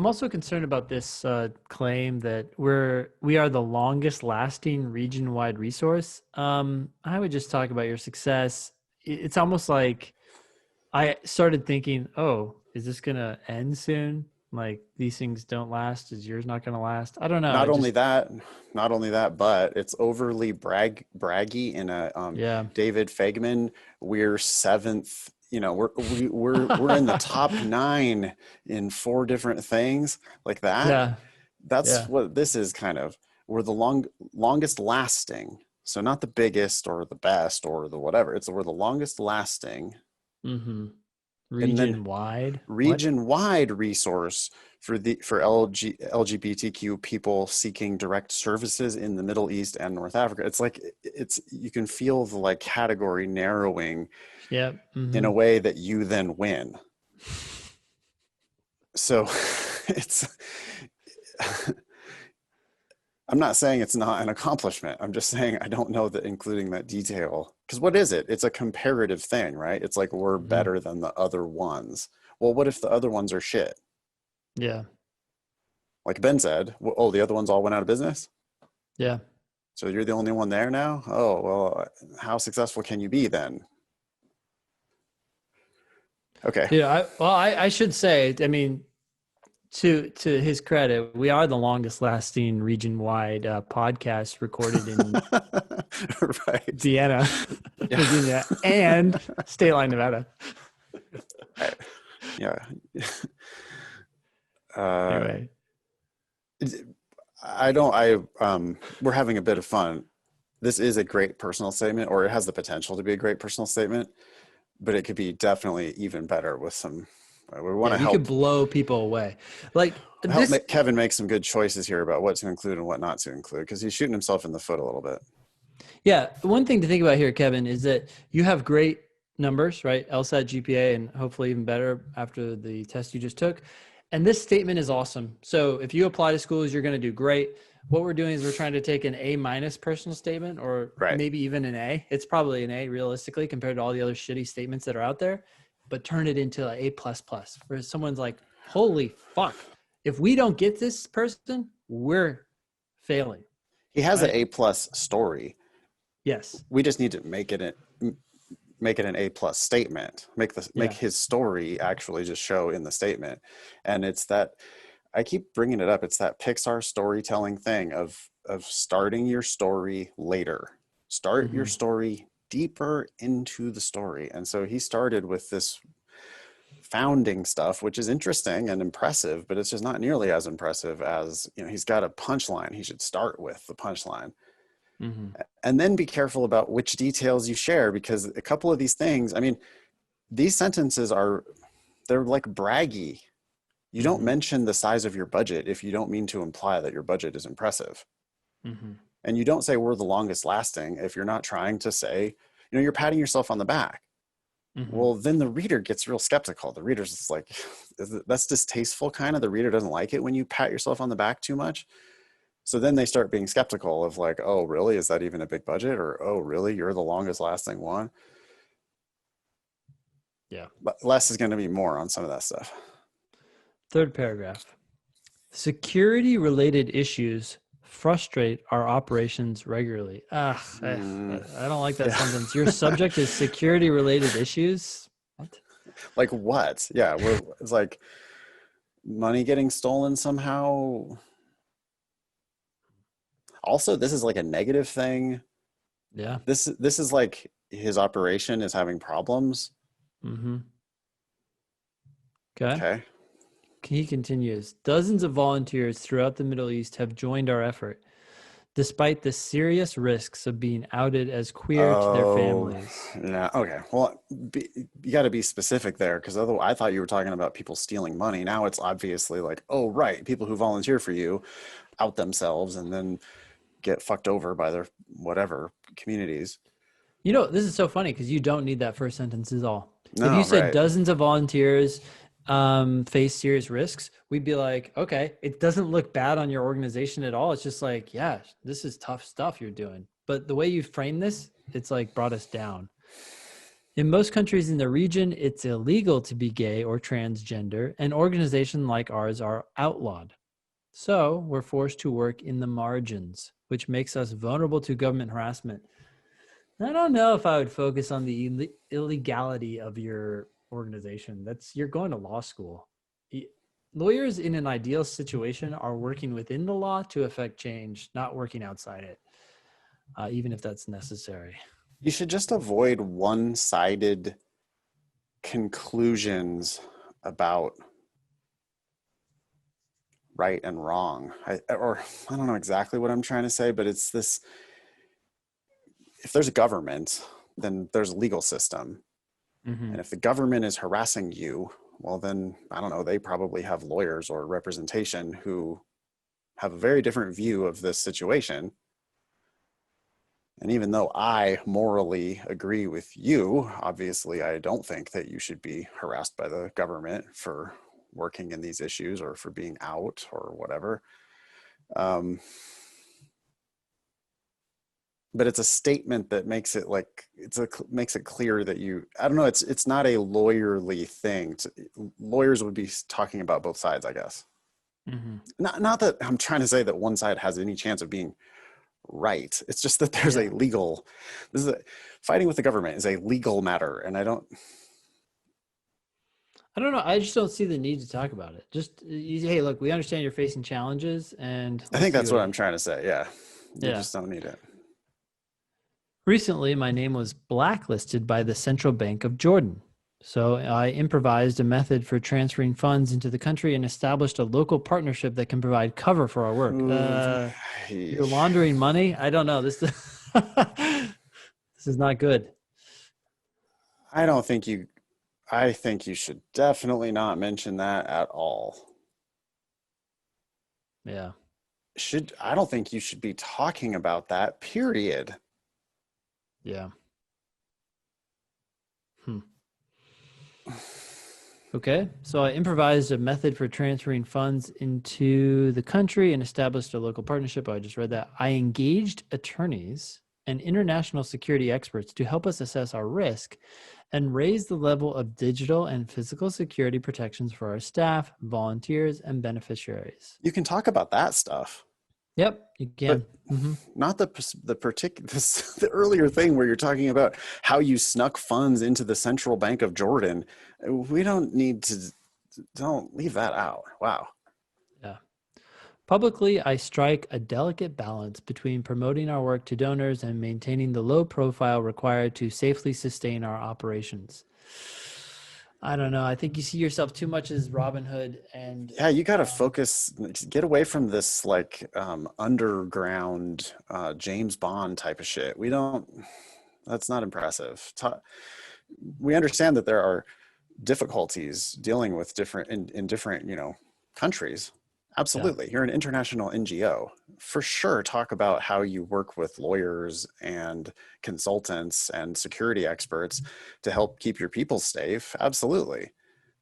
I'm also concerned about this claim that we are the longest lasting region-wide resource. I would just talk about your success. It's almost like I started thinking, oh, is this gonna end soon? Like these things don't last. Is yours not gonna last? I don't know. Not It only just that, not only that, but it's overly braggy in a yeah. David Fagman. We're seventh. We're in the top nine in four different things like that. Yeah. That's Yeah. what this is kind of. We're the longest lasting. So not the biggest or the best or the whatever. We're the longest lasting. Mm-hmm. And then Region wide. What? region-wide resource for LGBTQ people seeking direct services in the Middle East and North Africa. It's like you can feel the like category narrowing Yeah. in Mm-hmm. a way that you then win. So it's I'm not saying it's not an accomplishment. I'm just saying I don't know that including that detail. Because what is it? It's a comparative thing, right? It's like we're Mm-hmm. better than the other ones. Well, what if the other ones are shit? Yeah. Like Ben said, oh, the other ones all went out of business? Yeah. So you're the only one there now? Oh, well, how successful can you be then? Okay. Yeah. I should say, I mean, to his credit, we are the longest lasting region wide podcast recorded in Right. Vienna, Yeah. Virginia, and State Line, Nevada. Right. Yeah. Uh, Anyway, we're having a bit of fun. This is a great personal statement, or it has the potential to be a great personal statement, but it could be definitely even better with some, we want yeah, to you could help blow people away. Like this, Kevin make some good choices here about what to include and what not to include, because he's shooting himself in the foot a little bit. yeah. One thing to think about here, Kevin, is that you have great numbers, right? LSAT, GPA, and hopefully even better after the test you just took. And this statement is awesome. So if you apply to schools, you're going to do great. What we're doing is we're trying to take an A minus personal statement, or Right. maybe even an A. It's probably an A realistically compared to all the other shitty statements that are out there, but turn it into an A plus plus where someone's like, holy fuck, if we don't get this person, we're failing. He has an Right? A+ story. Yes. We just need to make it an A+ statement. Make Yeah. his story actually just show in the statement. And it's that I keep bringing it up. It's that Pixar storytelling thing of starting your story later. Start your Mm-hmm. story deeper into the story. And so he started with this founding stuff, which is interesting and impressive, but it's just not nearly as impressive as, he's got a punchline. He should start with the punchline. Mm-hmm. And then be careful about which details you share, because a couple of these things, I mean, these sentences they're like braggy. You don't Mm-hmm. mention the size of your budget if you don't mean to imply that your budget is impressive. Mm-hmm. And you don't say we're the longest lasting if you're not trying to say, you're patting yourself on the back. Mm-hmm. Well, then the reader gets real skeptical. The reader's just like, that's distasteful kind of. The reader doesn't like it when you pat yourself on the back too much. So then they start being skeptical of like, oh, really? Is that even a big budget? Or, oh, really? You're the longest lasting one? Yeah. But less is going to be more on some of that stuff. Third paragraph. Security related issues frustrate our operations regularly. I don't like that sentence. Your subject is security related issues. What? Like what? Yeah. It's like money getting stolen somehow. Also, this is like a negative thing. Yeah. This is like his operation is having problems. Mm-hmm. Okay. Okay. He continues. Dozens of volunteers throughout the Middle East have joined our effort, despite the serious risks of being outed as queer to their families. Yeah. Okay. Well, you got to be specific there, because otherwise, I thought you were talking about people stealing money. Now it's obviously like, oh, right, people who volunteer for you out themselves and then get fucked over by their whatever communities. This is so funny because you don't need that first sentence at all. If you No, said right. dozens of volunteers face serious risks, we'd be like, okay, it doesn't look bad on your organization at all. It's just like, yeah, this is tough stuff you're doing. But the way you frame this, it's like brought us down. In most countries in the region, it's illegal to be gay or transgender, and organizations like ours are outlawed. So we're forced to work in the margins, which makes us vulnerable to government harassment. I don't know if I would focus on the illegality of your organization. You're going to law school. Lawyers in an ideal situation are working within the law to affect change, not working outside it, even if that's necessary. You should just avoid one-sided conclusions about right and wrong. Or I don't know exactly what I'm trying to say, but it's this: if there's a government, then there's a legal system. Mm-hmm. And if the government is harassing you, well, then I don't know, they probably have lawyers or representation who have a very different view of this situation. And even though I morally agree with you, obviously, I don't think that you should be harassed by the government for working in these issues or for being out or whatever. Um, but it's a statement that makes it like makes it clear that you, I don't know, it's not a lawyerly thing. Lawyers would be talking about both sides, I guess. Mm-hmm. Not that I'm trying to say that one side has any chance of being right. It's just that there's Yeah. a legal, this is a, fighting with the government is a legal matter, and I don't know. I just don't see the need to talk about it. Just, hey, look, we understand you're facing challenges and I let's think see that's what what it, I'm trying to say. Yeah, you yeah. just don't need it. Recently, my name was blacklisted by the Central Bank of Jordan. So I improvised a method for transferring funds into the country and established a local partnership that can provide cover for our work. You're laundering money? I don't know. This this is not good. I don't think you. I think you should definitely not mention that at all. Yeah. Should I don't think you should be talking about that. Period. Yeah. Hmm. Okay, so I improvised a method for transferring funds into the country and established a local partnership. I just read that. I engaged attorneys and international security experts to help us assess our risk and raise the level of digital and physical security protections for our staff, volunteers, and beneficiaries. You can talk about that stuff, Yep, you but can. Mm-hmm. not the particular the earlier thing where you're talking about how you snuck funds into the Central Bank of Jordan. We don't need to. Don't leave that out. Wow. Yeah. Publicly, I strike a delicate balance between promoting our work to donors and maintaining the low profile required to safely sustain our operations. I don't know. I think you see yourself too much as Robin Hood and Yeah, you got to focus, get away from this like underground James Bond type of shit. We don't, that's not impressive. We understand that there are difficulties dealing with different in different, countries. yeah. Absolutely. You're an international NGO. For sure, talk about how you work with lawyers and consultants and security experts to help keep your people safe. Absolutely.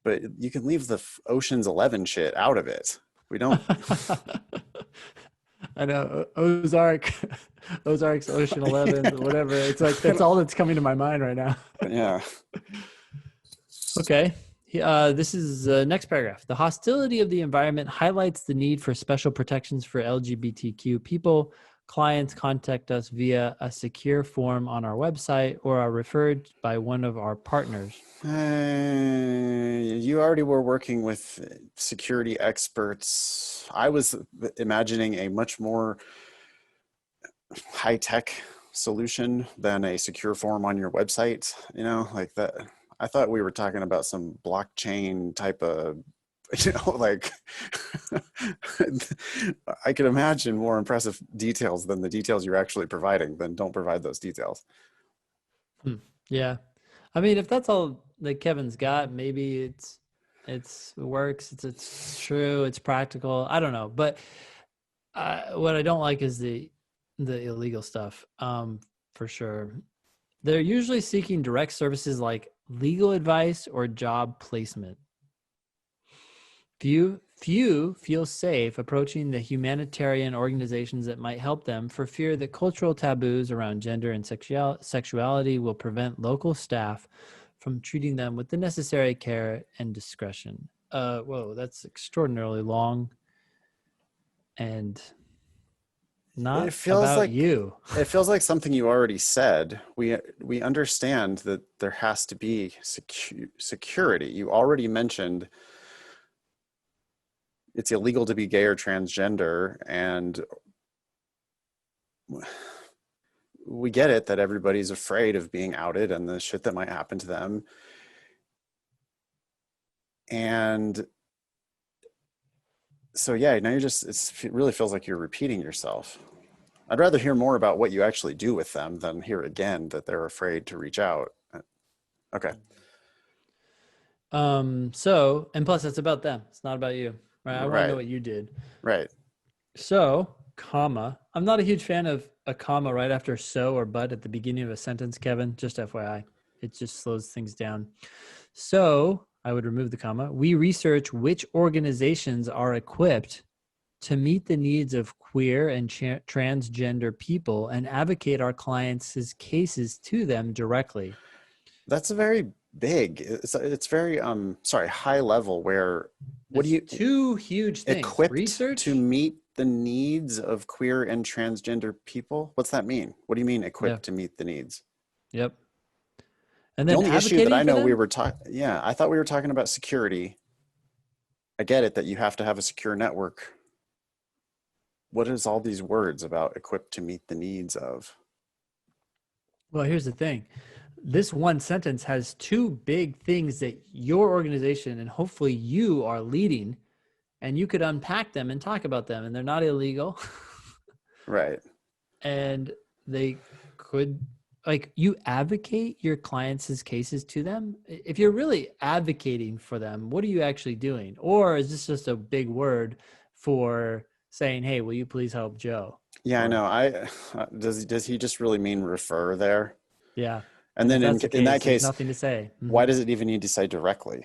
But you can leave the Ocean's 11 shit out of it. We don't. I know Ozark's Ocean 11, whatever. It's like that's all that's coming to my mind right now. Yeah. Okay. This is next paragraph. The hostility of the environment highlights the need for special protections for LGBTQ people. Clients contact us via a secure form on our website or are referred by one of our partners. You already were working with security experts. I was imagining a much more high tech solution than a secure form on your website, like that. I thought we were talking about some blockchain type of, like I could imagine more impressive details than the details you're actually providing. Then don't provide those details. Yeah. I mean, if that's all that Kevin's got, maybe it works. It's true. It's practical. I don't know, but what I don't like is the illegal stuff. For sure. They're usually seeking direct services like legal advice or job placement. Few feel safe approaching the humanitarian organizations that might help them for fear that cultural taboos around gender and sexuality will prevent local staff from treating them with the necessary care and discretion. Whoa, that's extraordinarily long and It not feels about like you. it feels like something you already said. We understand that there has to be security. You already mentioned it's illegal to be gay or transgender, and we get it that everybody's afraid of being outed and the shit that might happen to them. And so yeah, now it really feels like you're repeating yourself. I'd rather hear more about what you actually do with them than hear again that they're afraid to reach out. Okay. So, and plus it's about them. It's not about you, right? I want to know Right. what you did. Right. So, comma. I'm not a huge fan of a comma right after so or but at the beginning of a sentence, Kevin. Just FYI. It just slows things down. So, I would remove the comma. We research which organizations are equipped to meet the needs of queer and transgender people and advocate our clients' cases to them directly. That's a very big. It's very sorry, high level where what do It's you two huge things. equipped to Research. meet the needs of queer and transgender people? What's that mean? What do you mean Yeah. equipped to meet the needs? Yep. And The then only issue that advocating I for know we them. were talking, yeah, I thought we were talking about security. I get it that you have to have a secure network. What is all these words about equipped to meet the needs of? Well, here's the thing. This one sentence has two big things that your organization and hopefully you are leading, and you could unpack them and talk about them, and they're not illegal. Right. And they could, like, you advocate your clients' cases to them. If you're really advocating for them, what are you actually doing? Or is this just a big word for saying, hey, will you please help Joe? Yeah, I Or, know. I does he just really mean refer there? yeah. And And if then that's the in that case, there's case, nothing to say. why does it even need to say directly?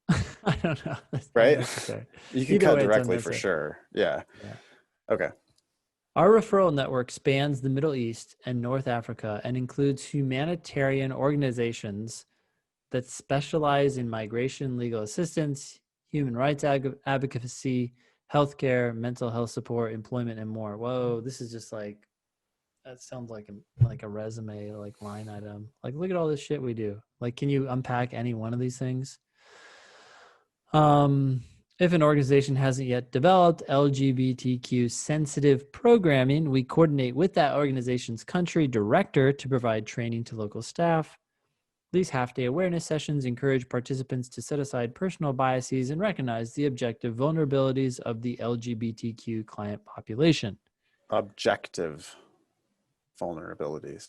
I don't know. That's not Right? necessary. You can Either cut way, it's directly for unnecessary. sure. Yeah. Yeah. Okay. Our referral network spans the Middle East and North Africa and includes humanitarian organizations that specialize in migration, legal assistance, human rights advocacy, healthcare, mental health support, employment, and more. Whoa, this is just like that sounds like a resume, like line item. Like, look at all this shit we do. Like, can you unpack any one of these things? Um, if an organization hasn't yet developed LGBTQ sensitive programming, we coordinate with that organization's country director to provide training to local staff. These half-day awareness sessions encourage participants to set aside personal biases and recognize the objective vulnerabilities of the LGBTQ client population. Objective vulnerabilities.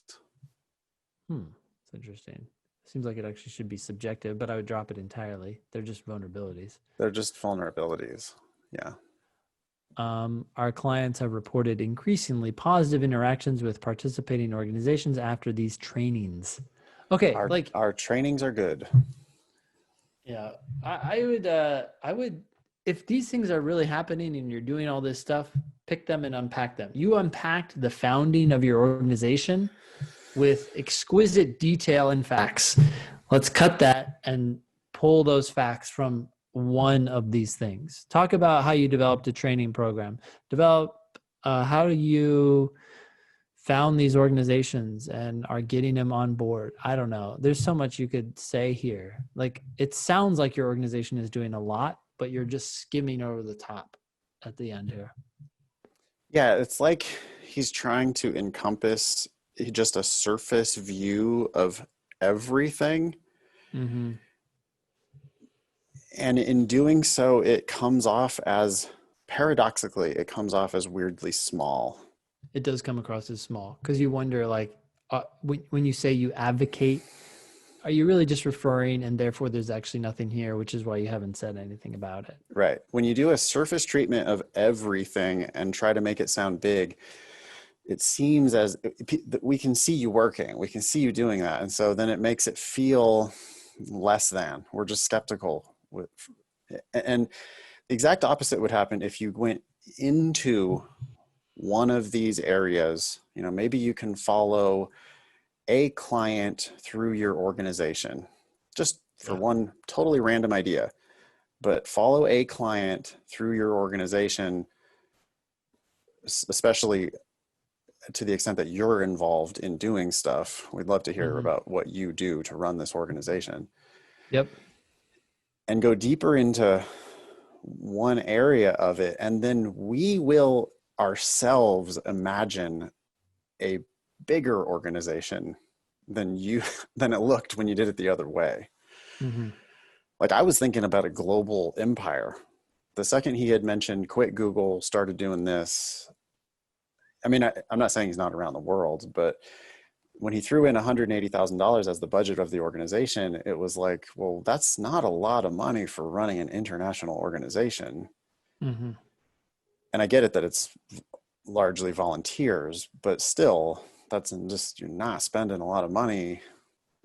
It's interesting. Seems like it actually should be subjective, but I would drop it entirely. They're just vulnerabilities. They're just vulnerabilities. Yeah. Our clients have reported increasingly positive interactions with participating organizations after these trainings. Okay, like, Our trainings are good. yeah, I would, if these things are really happening and you're doing all this stuff, pick them and unpack them. You unpacked the founding of your organization with exquisite detail and facts. Let's cut that and pull those facts from one of these things. Talk about how you developed a training program. Develop how you found these organizations and are getting them on board. I don't know. There's so much you could say here. Like, it sounds like your organization is doing a lot, but you're just skimming over the top at the end here. Yeah, it's like he's trying to encompass just a surface view of everything. Mm-hmm. And in doing so, it comes off as, paradoxically, it comes off as weirdly small. It does come across as small because you wonder, like, when you say you advocate, are you really just referring and therefore there's actually nothing here, which is why you haven't said anything about it? Right. When you do a surface treatment of everything and try to make it sound big, it seems as we can see you working, we can see you doing that. And so then it makes it feel less than. We're just skeptical And the exact opposite would happen if you went into one of these areas. You know, maybe you can follow a client through your organization, just for Yeah. one totally random idea, but follow a client through your organization, especially to the extent that you're involved in doing stuff. We'd love to hear Hmm. about what you do to run this organization, Yep. and go deeper into one area of it. And then we will ourselves imagine a bigger organization than you than it looked when you did it the other way. Hmm. Like, I was thinking about a global empire. The second he had mentioned quit Google, started doing this. I mean, I'm not saying he's not around the world, but when he threw in $180,000 as the budget of the organization, it was like, well, that's not a lot of money for running an international organization. Hmm. And I get it that it's largely volunteers, but still, that's just, you're not spending a lot of money.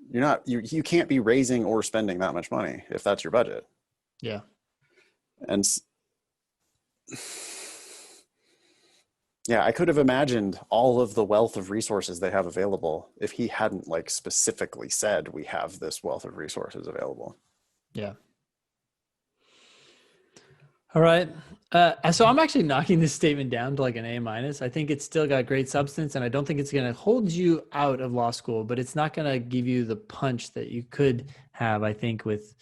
You can't be raising or spending that much money if that's your budget. Yeah. And yeah, I could have imagined all of the wealth of resources they have available if he hadn't like specifically said we have this wealth of resources available. Yeah. All right. So I'm actually knocking this statement down to like an A minus. I think it's still got great substance, and I don't think it's going to hold you out of law school, but it's not going to give you the punch that you could have, I think, with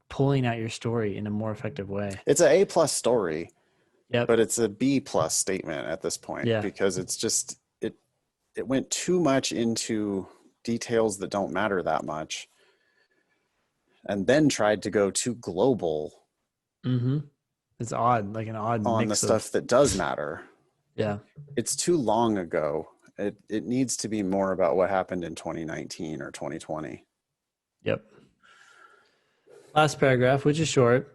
pulling out your story in a more effective way. It's a plus story, Yep. but it's a B plus statement at this point Yeah. because it's just it went too much into details that don't matter that much, and then tried to go too global Mm-hmm. It's odd, like an odd on the mix of, stuff that does matter. yeah. It's too long ago. It needs to be more about what happened in 2019 or 2020. Yep. Last paragraph, which is short,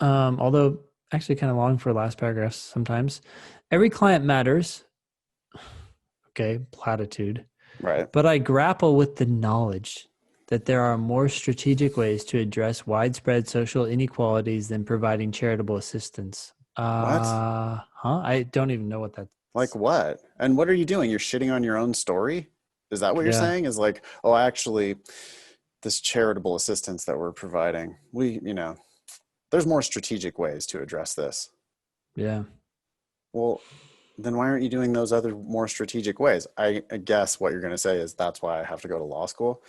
although actually kind of long for last paragraphs sometimes. Every client matters. Okay, platitude. Right. But I grapple with the knowledge that there are more strategic ways to address widespread social inequalities than providing charitable assistance. What? I don't even know what Like that's. what? And what are you doing? You're shitting on your own story? Is that what you're Yeah, saying? Is like, oh, actually, this charitable assistance that we're providing, there's more strategic ways to address this. yeah. Well, then why aren't you doing those other more strategic ways? I guess what you're going to say is that's why I have to go to law school.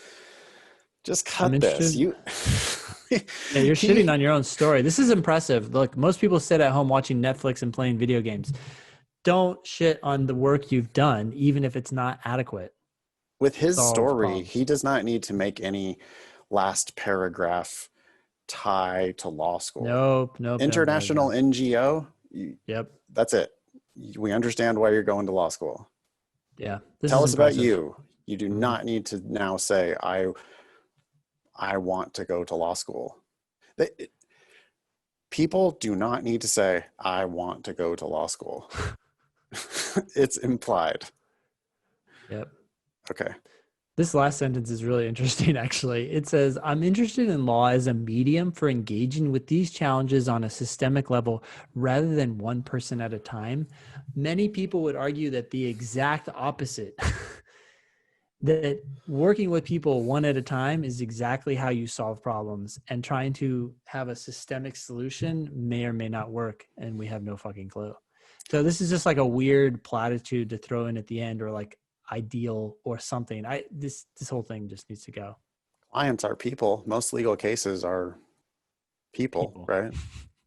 Just I'm cut this. interested. You, Yeah, you're you shitting on your own story. This is impressive. Look, most people sit at home watching Netflix and playing video games. Don't shit on the work you've done, even if it's not adequate with to his solve story, he problems. does not need to make any last paragraph tie to law school. Nope, nope, nope, nope, International nope. NGO, Yep. that's it. We understand why you're going to law school. Yeah, this Tell is us about impressive. you. You do Mhm. not need to now say I want to go to law school. People do not need to say I want to go to law school. It's implied. Yep. Okay. This last sentence is really interesting, actually. It says, I'm interested in law as a medium for engaging with these challenges on a systemic level rather than one person at a time. Many people would argue that the exact opposite, that working with people one at a time is exactly how you solve problems, and trying to have a systemic solution may or may not work. And we have no fucking clue. So this is just like a weird platitude to throw in at the end, or like ideal or something. This whole thing just needs to go. Clients are people. Most legal cases are people, People. right?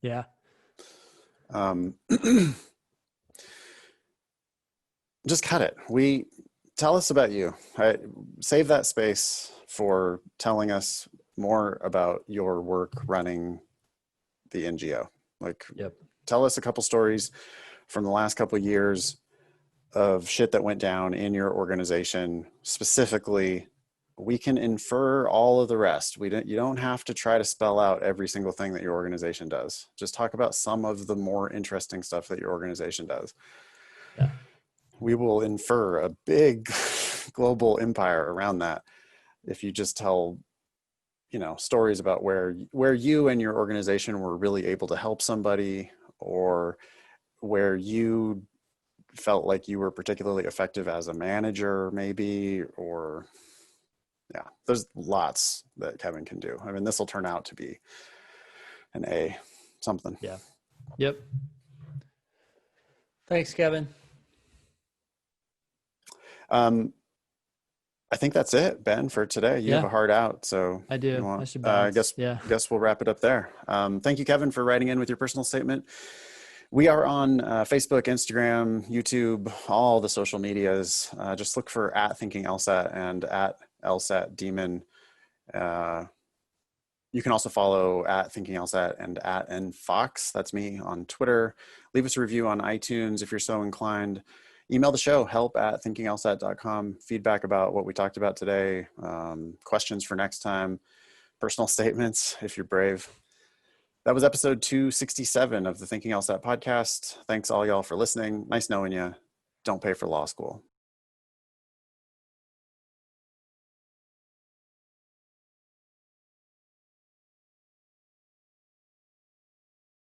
Yeah. Um, just cut it. We tell us about you. Save that space for telling us more about your work running the NGO. Like, Yep. tell us a couple stories from the last couple of years of shit that went down in your organization specifically. We can infer all of the rest. You don't have to try to spell out every single thing that your organization does. Just talk about some of the more interesting stuff that your organization does. Yeah. We will infer a big global empire around that if you just tell, stories about where you and your organization were really able to help somebody, or where you felt like you were particularly effective as a manager, maybe, or yeah, there's lots that Kevin can do. I mean, this will turn out to be an A something. Yeah. Yep. Thanks, Kevin. Um, I think that's it, Ben, for today. You have Yeah, a hard out, so I you do. I want. should I bounce. guess Yeah. we'll wrap it up there. Thank you, Kevin, for writing in with your personal statement. We are on Facebook, Instagram, YouTube, all the social medias. Just look for @Thinking LSAT and @LSAT Demon. You can also follow @Thinking LSAT and @NFox. That's me on Twitter. Leave us a review on iTunes if you're so inclined. Email the show, help@thinkinglsat.com. Feedback about what we talked about today, questions for next time, personal statements if you're brave. That was episode 267 of the Thinking LSAT podcast. Thanks all y'all for listening. Nice knowing you. Don't pay for law school.